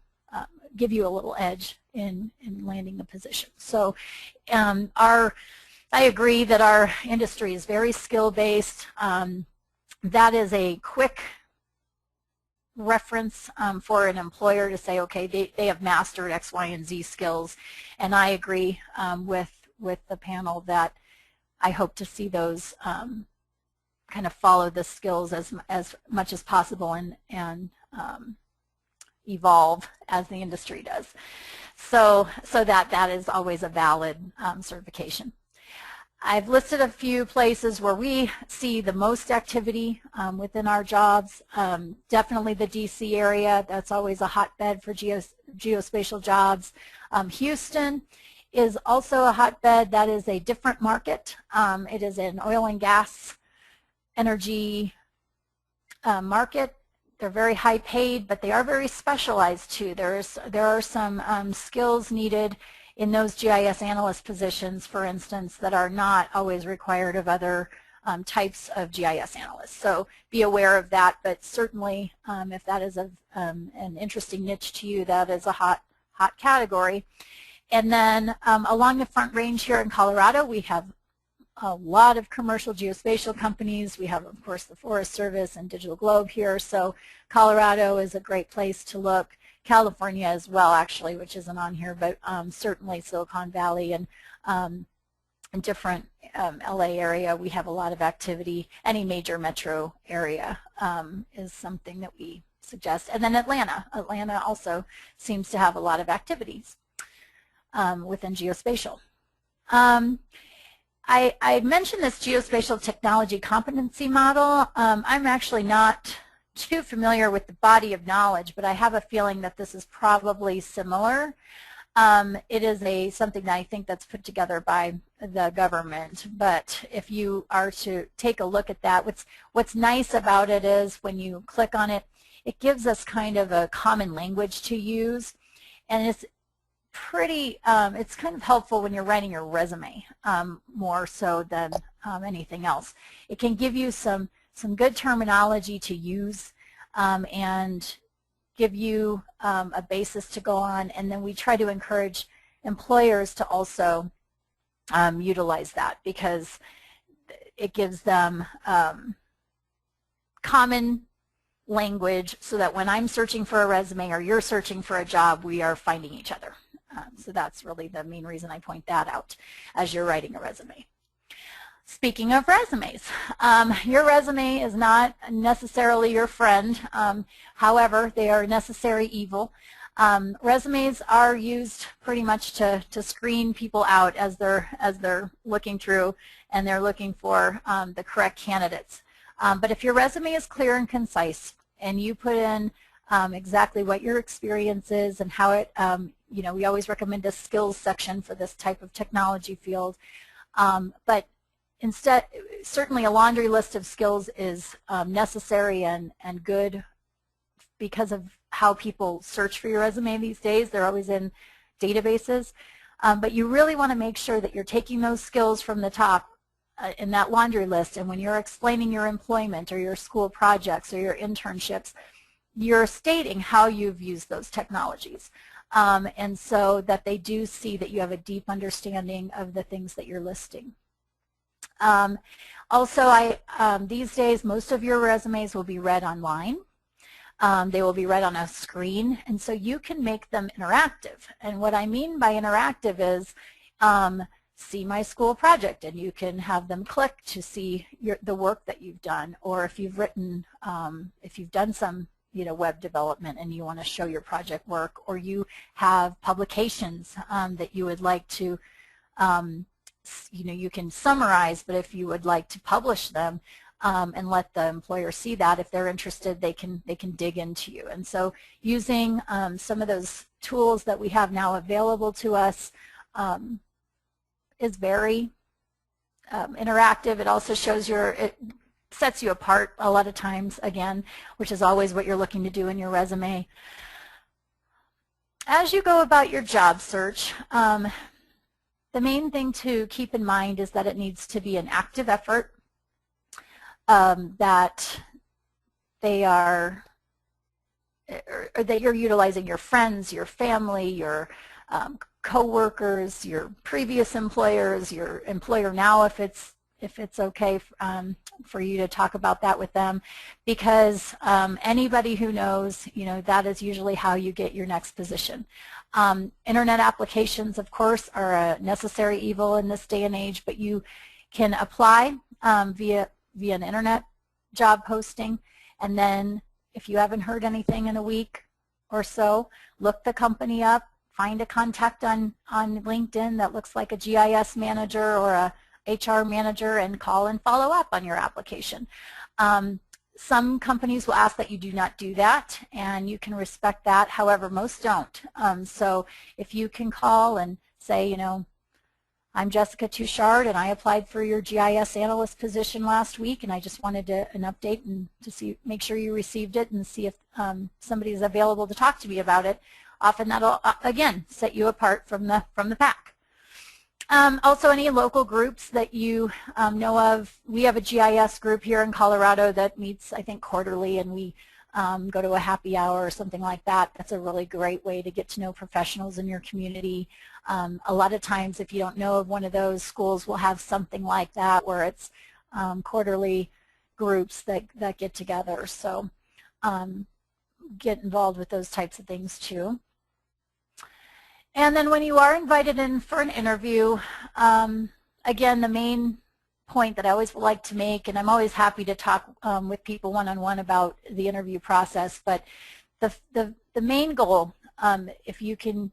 edge in landing the position. So I agree that our industry is very skill-based. That is a quick reference for an employer to say, okay, they have mastered X, Y, and Z skills, and I agree with the panel that I hope to see those kind of follow the skills as much as possible and evolve as the industry does. So that is always a valid certification. I've listed a few places where we see the most activity within our jobs. Definitely the DC area, that's always a hotbed for geospatial jobs. Houston is also a hotbed. That is a different market. It is an oil and gas energy market. They're very high paid, but they are very specialized too. There are some skills needed in those GIS analyst positions, for instance, that are not always required of other types of GIS analysts. So be aware of that, but certainly if that is an interesting niche to you, that is a hot category. And then along the Front Range here in Colorado, we have a lot of commercial geospatial companies. We have, of course, the Forest Service and Digital Globe here. So Colorado is a great place to look. California as well, actually, which isn't on here, but certainly Silicon Valley and different LA area, we have a lot of activity. Any major metro area is something that we suggest. And then Atlanta. Atlanta also seems to have a lot of activities within geospatial. I mentioned this geospatial technology competency model. I'm actually not too familiar with the body of knowledge, but I have a feeling that this is probably similar. It is something that I think that's put together by the government, but if you are to take a look at that, what's nice about it is when you click on it, it gives us kind of a common language to use, and it's pretty, it's kind of helpful when you're writing your resume, more so than anything else. It can give you some good terminology to use and give you a basis to go on, and then we try to encourage employers to also utilize that because it gives them common language so that when I'm searching for a resume or you're searching for a job, we are finding each other. So that's really the main reason I point that out as you're writing a resume. Speaking of resumes, your resume is not necessarily your friend. However, they are a necessary evil. Resumes are used pretty much to screen people out as they're looking through and they're looking for the correct candidates. But if your resume is clear and concise and you put in exactly what your experience is and how it, you know, we always recommend a skills section for this type of technology field. But instead, certainly a laundry list of skills is necessary and good because of how people search for your resume these days. They're always in databases. But you really want to make sure that you're taking those skills from the top in that laundry list, and when you're explaining your employment or your school projects or your internships, you're stating how you've used those technologies. And so that they do see that you have a deep understanding of the things that you're listing. Also, these days, most of your resumes will be read online. They will be read on a screen, and so you can make them interactive. And what I mean by interactive is see my school project, and you can have them click to see the work that you've done, or if you've written, if you've done some web development and you want to show your project work, or you have publications that you would like to you can summarize, but if you would like to publish them and let the employer see that, if they're interested, they can dig into you. And so using some of those tools that we have now available to us is very interactive. It also shows it sets you apart a lot of times, again, which is always what you're looking to do in your resume. As you go about your job search, the main thing to keep in mind is that it needs to be an active effort, that that you're utilizing your friends, your family, your co-workers, your previous employers, your employer now if it's okay for you to talk about that with them, because anybody who knows, that is usually how you get your next position. Internet applications, of course, are a necessary evil in this day and age, but you can apply via an internet job posting, and then if you haven't heard anything in a week or so, look the company up, find a contact on LinkedIn that looks like a GIS manager or a HR manager, and call and follow up on your application. Some companies will ask that you do not do that, and you can respect that. However, most don't. So if you can call and say, I'm Jessica Touchard, and I applied for your GIS analyst position last week, and I just wanted an update and to make sure you received it and see if somebody is available to talk to me about it. Often that'll, again, set you apart from the pack. Also, any local groups that you know of. We have a GIS group here in Colorado that meets, I think, quarterly, and we go to a happy hour or something like that. That's a really great way to get to know professionals in your community. A lot of times, if you don't know of one of those, schools will have something like that where it's quarterly groups that get together. So get involved with those types of things too. And then when you are invited in for an interview, again, the main point that I always like to make, and I'm always happy to talk with people one-on-one about the interview process, but the main goal, if you can,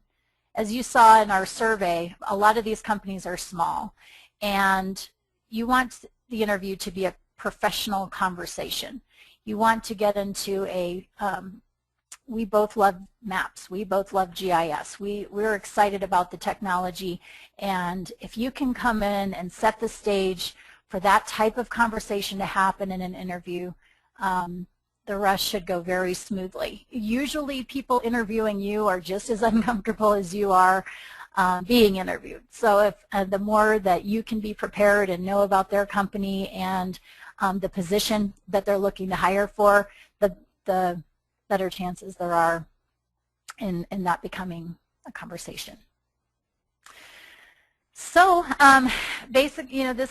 as you saw in our survey, a lot of these companies are small, and you want the interview to be a professional conversation. You want to get into a we both love maps. We both love GIS. We're excited about the technology, and if you can come in and set the stage for that type of conversation to happen in an interview, the rest should go very smoothly. Usually people interviewing you are just as uncomfortable as you are being interviewed. So if the more that you can be prepared and know about their company and the position that they're looking to hire for, the better chances there are in that becoming a conversation. So this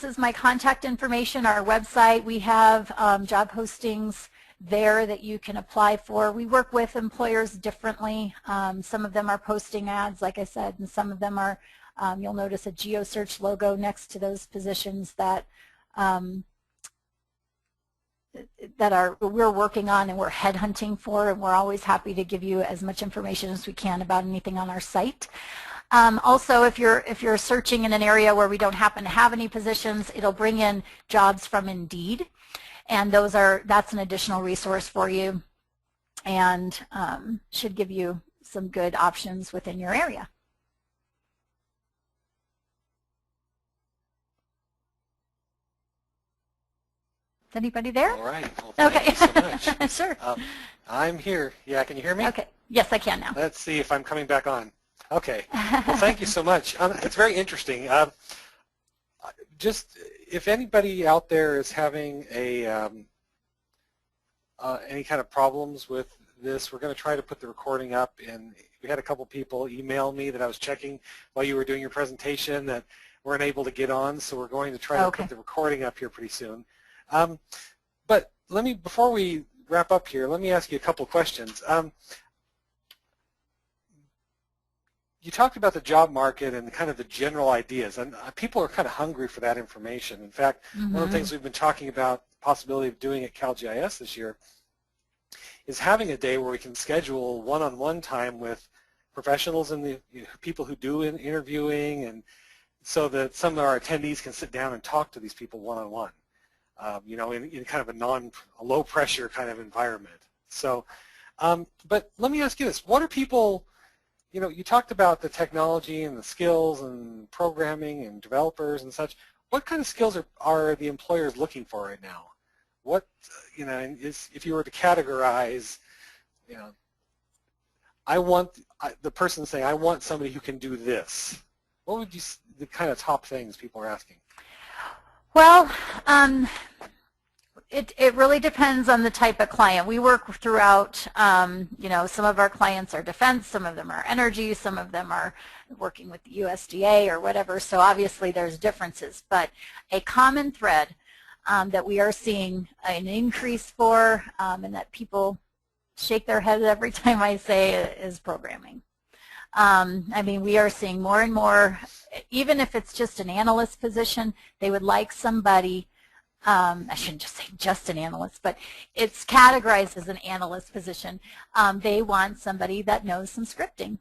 is my contact information, our website. We have job postings there that you can apply for. We work with employers differently. Some of them are posting ads, like I said, and some of them are, you'll notice a Geosearch logo next to those positions that we're working on and we're headhunting for, and we're always happy to give you as much information as we can about anything on our site. Also, if you're searching in an area where we don't happen to have any positions, it'll bring in jobs from Indeed, and that's an additional resource for you, and should give you some good options within your area. Is anybody there? All right. Well, thank you so much. Sure. I'm here. Yeah, can you hear me? Okay. Yes, I can now. Let's see if I'm coming back on. Okay. Well, thank you so much. It's very interesting. Just if anybody out there is having any kind of problems with this, we're going to try to put the recording up. And we had a couple people email me that I was checking while you were doing your presentation that weren't able to get on. So we're going to try to put the recording up here pretty soon. But before we wrap up here, let me ask you a couple questions. You talked about the job market and kind of the general ideas, and people are kind of hungry for that information. In fact, one of the things we've been talking about, the possibility of doing at CalGIS this year, is having a day where we can schedule one-on-one time with professionals and the people who do interviewing, and so that some of our attendees can sit down and talk to these people one-on-one. In kind of a low-pressure kind of environment. So, but let me ask you this: what are people? You talked about the technology and the skills and programming and developers and such. What kind of skills are the employers looking for right now? What, if you were to categorize, the person saying, I want somebody who can do this. What would the kind of top things people are asking? Well, it really depends on the type of client. We work throughout, some of our clients are defense, some of them are energy, some of them are working with the USDA or whatever, so obviously there's differences. But a common thread that we are seeing an increase for, and that people shake their heads every time I say is programming. We are seeing more and more, even if it's just an analyst position, they would like somebody, I shouldn't just say just an analyst, but it's categorized as an analyst position. They want somebody that knows some scripting.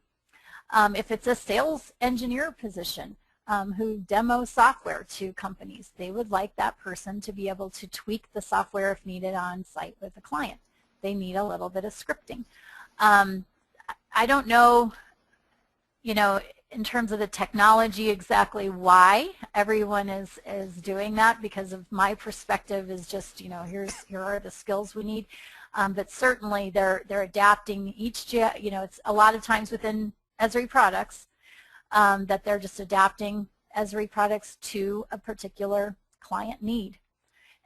If it's a sales engineer position who demos software to companies, they would like that person to be able to tweak the software if needed on site with a client. They need a little bit of scripting. I don't know, in terms of the technology exactly why everyone is doing that, because of my perspective is just, here are the skills we need. But certainly they're adapting each, it's a lot of times within Esri products that they're just adapting Esri products to a particular client need.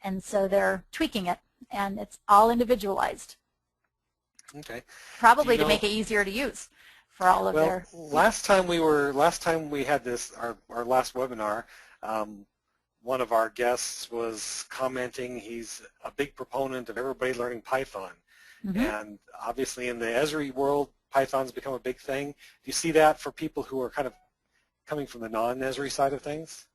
And so they're tweaking it, and it's all individualized. Okay. Probably to make it easier to use for all of their. Last time we had this, our last webinar, one of our guests was commenting he's a big proponent of everybody learning Python. And obviously in the Esri world, Python's become a big thing. Do you see that for people who are kind of coming from the non-Esri side of things?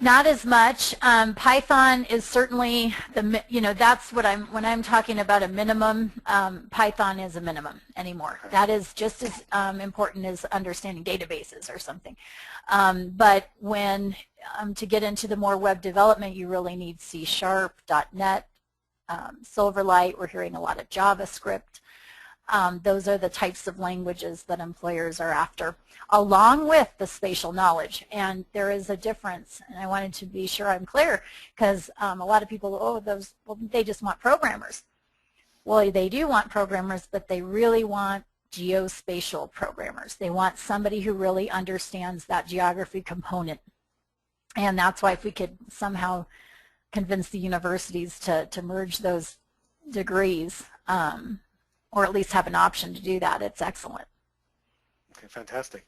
Not as much. Python is certainly that's what when I'm talking about a minimum, Python is a minimum anymore. Okay. That is just as important as understanding databases or something. But when to get into the more web development, you really need C#, .NET, Silverlight. We're hearing a lot of JavaScript. Those are the types of languages that employers are after, along with the spatial knowledge. And there is a difference, and I wanted to be sure I'm clear, because a lot of people, they just want programmers. Well, they do want programmers, but they really want geospatial programmers. They want somebody who really understands that geography component. And that's why if we could somehow convince the universities to merge those degrees, or at least have an option to do that, it's excellent. Okay, fantastic.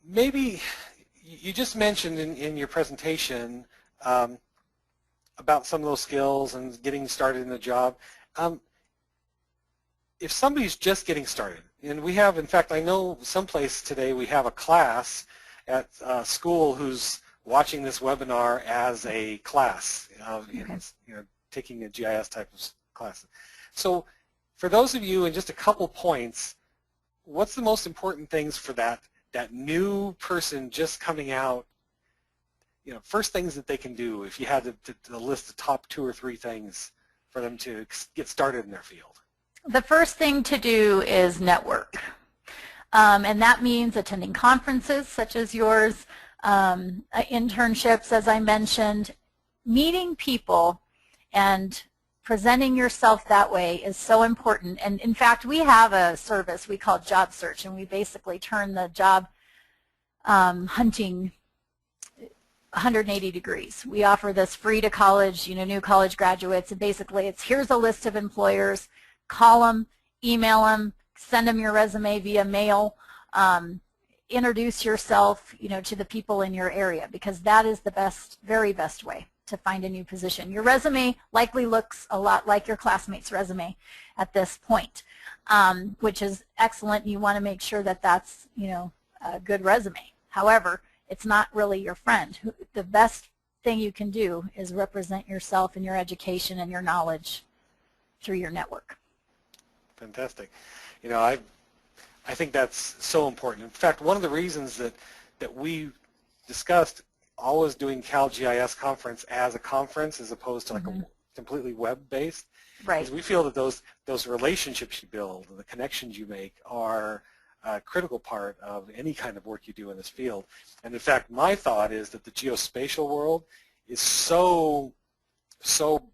Maybe you just mentioned in your presentation about some of those skills and getting started in the job. If somebody's just getting started, and we have, in fact, I know someplace today we have a class at school who's watching this webinar as a class, taking a GIS type of class. So for those of you, in just a couple points, what's the most important things for that new person just coming out, first things that they can do if you had to list the top 2 or 3 things for them to get started in their field? The first thing to do is network. And that means attending conferences such as yours, internships, as I mentioned, meeting people and presenting yourself that way is so important. And in fact, we have a service we call Geosearch, and we basically turn the job hunting 180 degrees. We offer this free to college, new college graduates, and basically it's here's a list of employers, call them, email them, send them your resume via mail, introduce yourself, to the people in your area, because that is the very best way to find a new position. Your resume likely looks a lot like your classmate's resume at this point, which is excellent. You want to make sure that that's, a good resume. However, it's not really your friend. The best thing you can do is represent yourself and your education and your knowledge through your network. Fantastic. I think that's so important. In fact, one of the reasons that we discussed always doing CalGIS conference as a conference as opposed to like a completely web-based, right, is we feel that those relationships you build, the connections you make are a critical part of any kind of work you do in this field. And in fact, my thought is that the geospatial world is so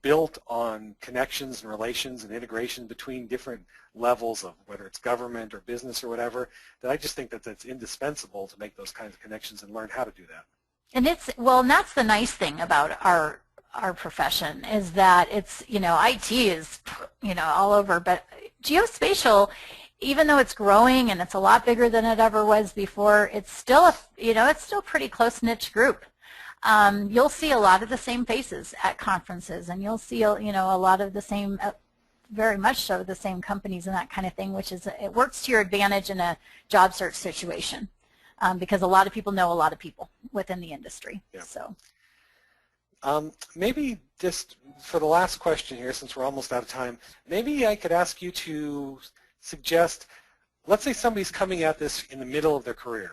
built on connections and relations and integration between different levels of whether it's government or business or whatever, that I just think that that's indispensable to make those kinds of connections and learn how to do that. And and that's the nice thing about our profession is that it's, IT is, all over, but geospatial, even though it's growing and it's a lot bigger than it ever was before, it's still it's still pretty close-knit group. You'll see a lot of the same faces at conferences, and you'll see, a lot of the same, very much so, the same companies and that kind of thing, which is, it works to your advantage in a job search situation. Because a lot of people know a lot of people within the industry. Yeah. So, maybe just for the last question here, since we're almost out of time, maybe I could ask you to suggest, let's say somebody's coming at this in the middle of their career.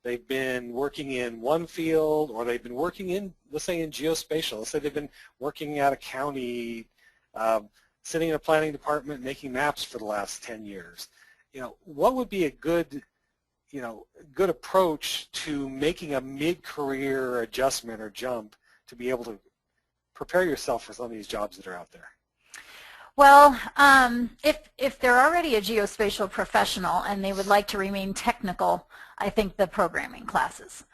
They've been working in one field, or they've been working in, let's say, in geospatial. Let's say they've been working at a county, sitting in a planning department, making maps for the last 10 years. What would be a good approach to making a mid-career adjustment or jump to be able to prepare yourself for some of these jobs that are out there? Well, if they're already a geospatial professional and they would like to remain technical, I think the programming classes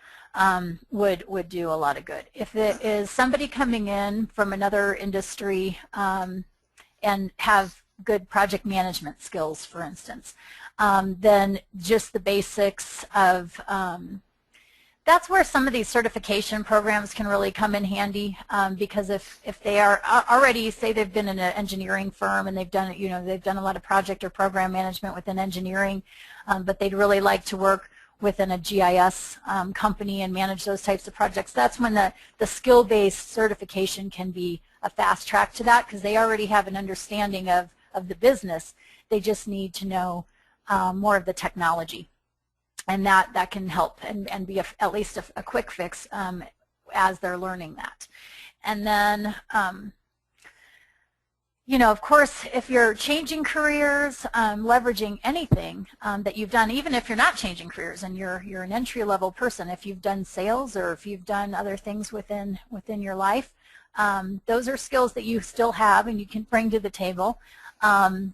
would do a lot of good. If it is somebody coming in from another industry and have good project management skills, for instance. Then just the basics of, that's where some of these certification programs can really come in handy, because if they are already, say they've been in an engineering firm and they've done, they've done a lot of project or program management within engineering, but they'd really like to work within a GIS company and manage those types of projects, that's when the skill-based certification can be a fast track to that, because they already have an understanding of the business. They just need to know more of the technology. And that can help and be at least a quick fix as they're learning that. And then, of course, if you're changing careers, leveraging anything that you've done, even if you're not changing careers and you're an entry-level person, if you've done sales or if you've done other things within your life, those are skills that you still have and you can bring to the table, even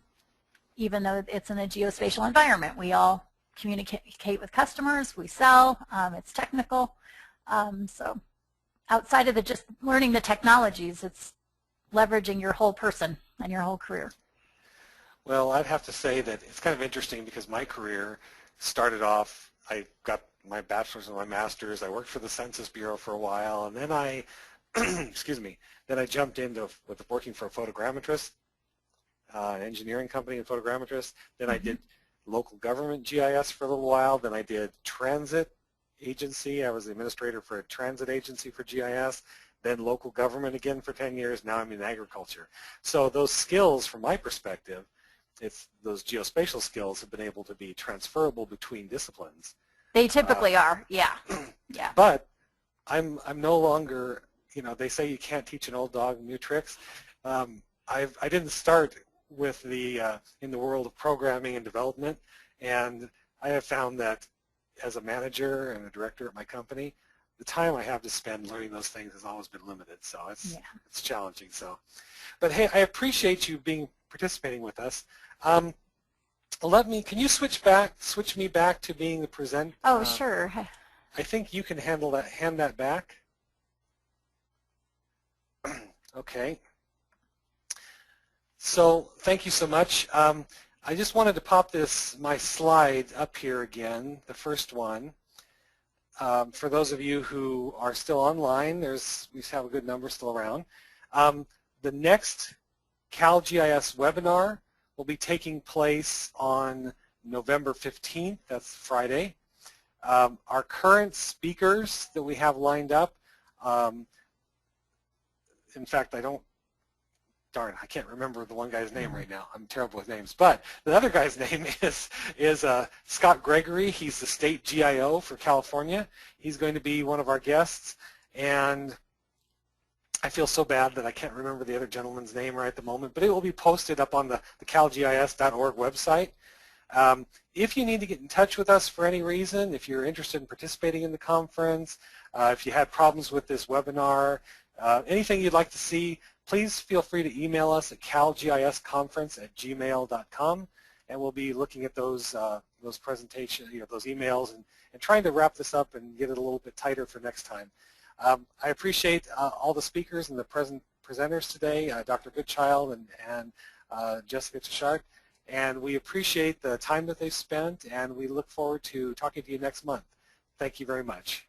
though it's in a geospatial environment. We all communicate with customers, we sell, it's technical. So outside of just learning the technologies, it's leveraging your whole person and your whole career. Well, I'd have to say that it's kind of interesting because my career started off, I got my bachelor's and my master's, I worked for the Census Bureau for a while, and then I, excuse me, then I jumped into working for a photogrammetrist, an engineering company and photogrammetrist. Then I did local government GIS for a little while. Then I did transit agency. I was the administrator for a transit agency for GIS. Then local government again for 10 years. Now I'm in agriculture. So those skills, from my perspective, those geospatial skills have been able to be transferable between disciplines. They typically are, yeah. Yeah. But I'm no longer, they say you can't teach an old dog new tricks. I didn't start with in the world of programming and development, and I have found that as a manager and a director at my company, the time I have to spend learning those things has always been limited, so it's challenging. So, but hey, I appreciate you participating with us. Can you switch me back to being the presenter? Oh, sure. I think you can handle that. Hand that back. Okay. So thank you so much. I just wanted to pop my slide up here again, the first one. For those of you who are still online, we have a good number still around. The next CalGIS webinar will be taking place on November 15th. That's Friday. Our current speakers that we have lined up, in fact, darn, I can't remember the one guy's name right now. I'm terrible with names. But the other guy's name is Scott Gregory. He's the state GIO for California. He's going to be one of our guests. And I feel so bad that I can't remember the other gentleman's name right at the moment. But it will be posted up on the calgis.org website. If you need to get in touch with us for any reason, if you're interested in participating in the conference, if you had problems with this webinar, anything you'd like to see, please feel free to email us at calgisconference@gmail.com, and we'll be looking at those presentations, those emails, and trying to wrap this up and get it a little bit tighter for next time. I appreciate all the speakers and the presenters today, Dr. Goodchild and Jessica Touchard, and we appreciate the time that they've spent, and we look forward to talking to you next month. Thank you very much.